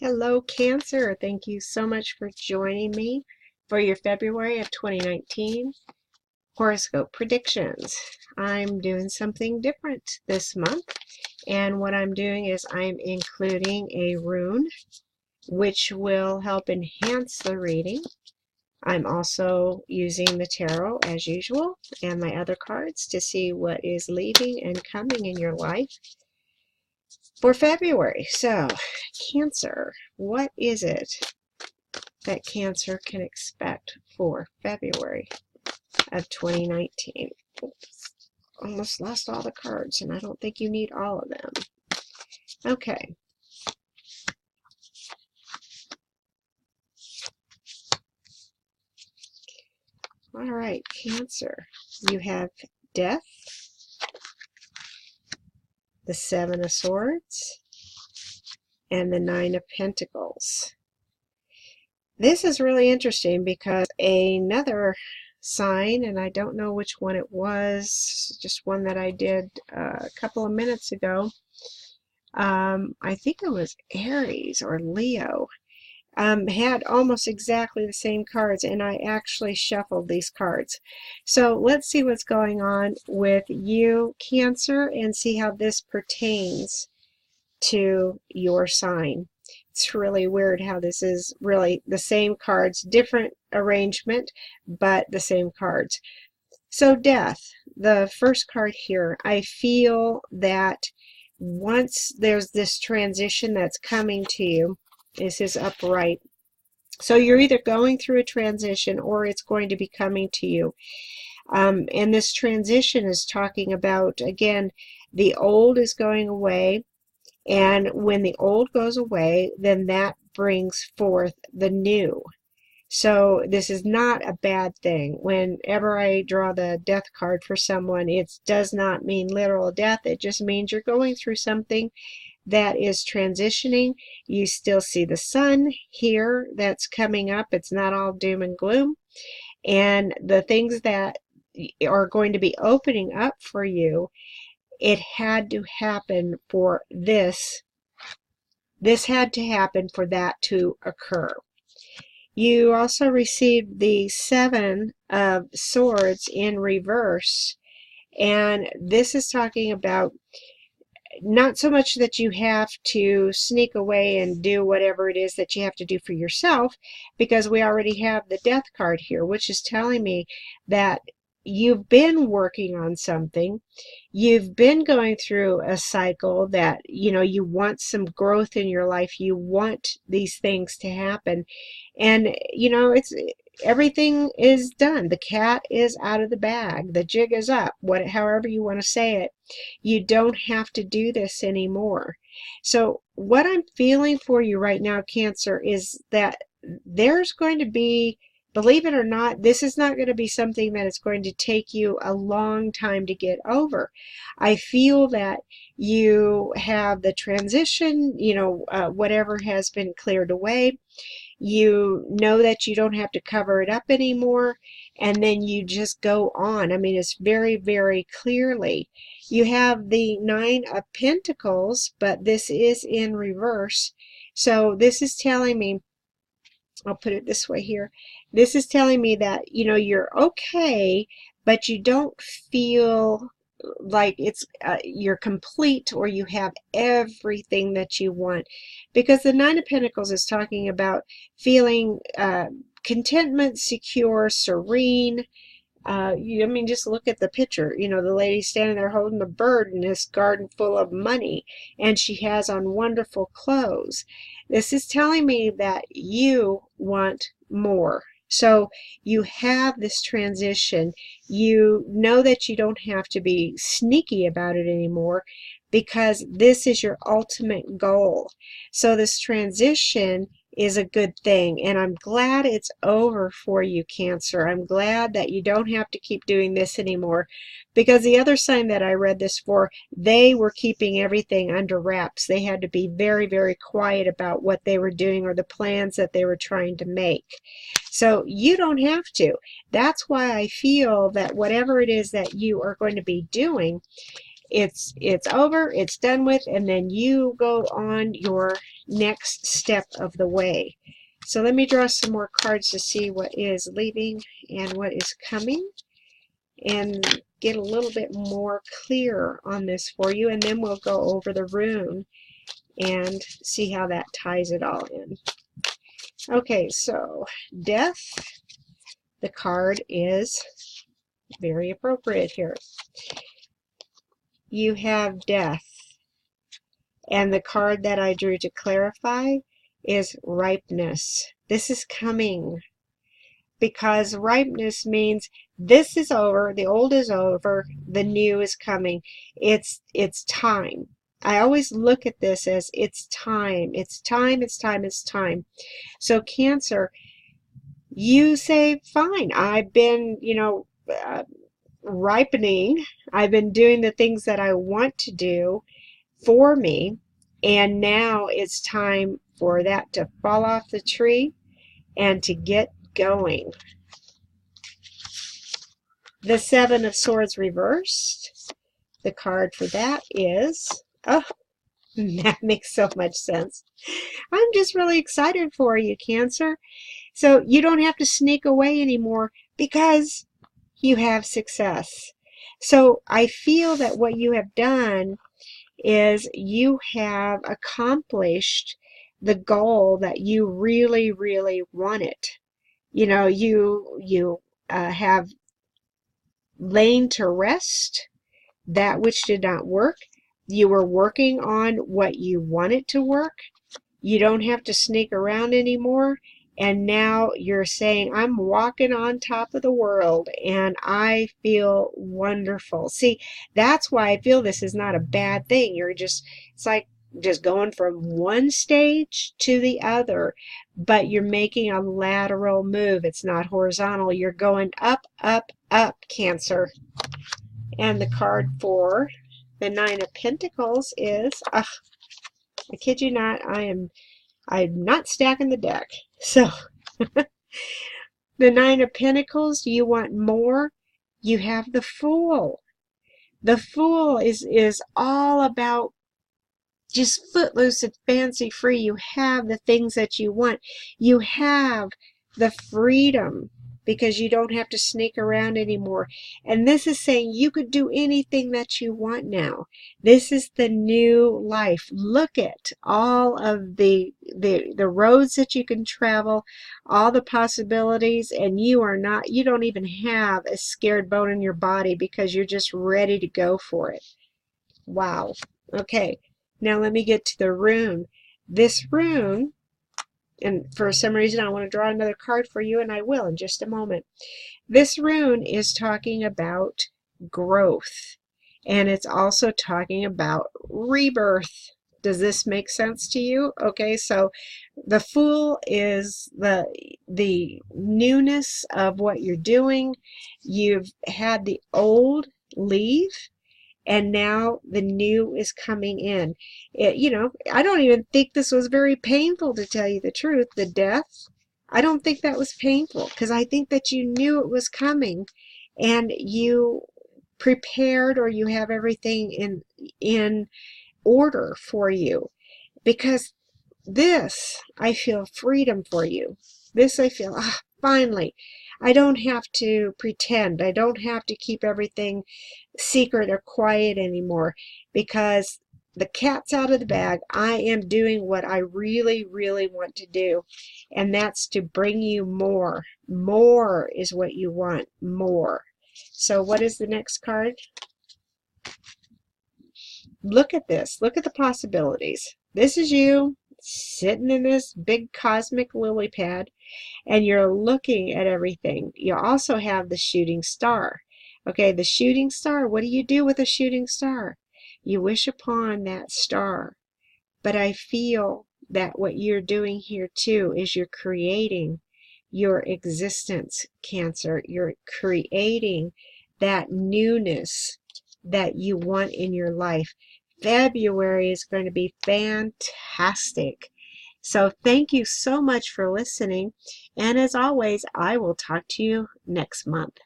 Hello, Cancer. Thank you so much for joining me for your February of 2019 horoscope predictions. I'm doing something different this month, and what I'm doing is I'm including a rune which will help enhance the reading. I'm also using the tarot as usual and my other cards to see what is leaving and coming in your life for February. So, Cancer, what is it that Cancer can expect for February of 2019? Oops, almost lost all the cards, and I don't think you need all of them. Okay. All right, Cancer. You have Death, the Seven of Swords, and the Nine of Pentacles. This is really interesting because another sign, and I don't know which one it was, just one that I did a couple of minutes ago. I think it was Aries or Leo, had almost exactly the same cards, and I actually shuffled these cards. So let's see what's going on with you, Cancer, and see how this pertains to your sign. It's really weird how this is really the same cards, different arrangement, but the same cards. So Death, the first card here, I feel that once there's this transition that's coming to you, this is upright. So you're either going through a transition or it's going to be coming to you. And this transition is talking about, again, the old is going away. And when the old goes away, then that brings forth the new. So this is not a bad thing. Whenever I draw the death card for someone, it does not mean literal death. It just means you're going through something that is transitioning. You still see the sun here that's coming up. It's not all doom and gloom. And the things that are going to be opening up for you, it had to happen for this. This had to happen for that to occur. You also received the Seven of Swords in reverse, and this is talking about not so much that you have to sneak away and do whatever it is that you have to do for yourself, because we already have the Death card here, which is telling me that you've been working on something. You've been going through a cycle that, you want some growth in your life. You want these things to happen. And, it's everything is done. The cat is out of the bag. The jig is up, however you want to say it. You don't have to do this anymore. So what I'm feeling for you right now, Cancer, is that there's going to be, believe it or not, this is not going to be something that is going to take you a long time to get over. I feel that you have the transition, whatever has been cleared away. You know that you don't have to cover it up anymore, and then you just go on. I mean, it's very, very clearly. You have the Nine of Pentacles, but this is in reverse. So this is telling me, I'll put it this way here. This is telling me that, you're okay, but you don't feel like you're complete or you have everything that you want, because the Nine of Pentacles is talking about feeling contentment, secure, serene. I mean, just look at the picture. The lady standing there holding the bird in this garden full of money, and she has on wonderful clothes. This is telling me that you want more. So you have this transition. You know that you don't have to be sneaky about it anymore, because this is your ultimate goal. So this transition is a good thing, and I'm glad it's over for you, Cancer. I'm glad that you don't have to keep doing this anymore, because the other sign that I read this for, they were keeping everything under wraps. They had to be very, very quiet about what they were doing or the plans that they were trying to make. So you don't have to. That's why I feel that whatever it is that you are going to be doing, it's over, it's done with, and then you go on your next step of the way. So let me draw some more cards to see what is leaving and what is coming, and get a little bit more clear on this for you, and then we'll go over the rune and see how that ties it all in. Okay, so death, the card is very appropriate here. You have death, and the card that I drew to clarify is ripeness. This is coming, because ripeness means this is over, the old is over, the new is coming. It's time. I always look at this as it's time, it's time, it's time, it's time. So Cancer, you say, fine, I've been, ripening. I've been doing the things that I want to do for me, and now it's time for that to fall off the tree and to get going. The Seven of Swords reversed. The card for that is, oh, that makes so much sense. I'm just really excited for you, Cancer. So you don't have to sneak away anymore because you have success. So I feel that what you have done is you have accomplished the goal that you really, really wanted. You have lain to rest that which did not work. You were working on what you wanted to work. You don't have to sneak around anymore. And now you're saying, I'm walking on top of the world and I feel wonderful. See, that's why I feel this is not a bad thing. It's like just going from one stage to the other, but you're making a lateral move. It's not horizontal. You're going up, up, up, Cancer. And the card for the Nine of Pentacles is, I kid you not, I'm not stacking the deck. So, the Nine of Pentacles, you want more? You have the Fool. The Fool is all about just footloose and fancy free. You have the things that you want. You have the freedom because you don't have to sneak around anymore. And this is saying you could do anything that you want now. This is the new life. Look at all of the roads that you can travel, all the possibilities, and you don't even have a scared bone in your body because you're just ready to go for it. Wow. Okay. Now let me get to the rune. This rune, and for some reason I want to draw another card for you, and I will in just a moment. This rune is talking about growth, and it's also talking about rebirth. Does this make sense to you? Okay, so the Fool is the newness of what you're doing. You've had the old leave, and now the new is coming in. I don't even think this was very painful, to tell you the truth. The death, I don't think that was painful because I think that you knew it was coming and you prepared, or you have everything in order for you. Because this, I feel freedom for you. This I feel, finally, I don't have to pretend. I don't have to keep everything secret or quiet anymore because the cat's out of the bag. I am doing what I really, really want to do, and that's to bring you more. More is what you want, more. So what is the next card? Look at this. Look at the possibilities. This is you sitting in this big cosmic lily pad, and you're looking at everything. You also have the shooting star. Okay, the shooting star, what do you do with a shooting star? You wish upon that star. But I feel that what you're doing here too is you're creating your existence, Cancer. You're creating that newness that you want in your life. February is going to be fantastic. So thank you so much for listening. And as always, I will talk to you next month.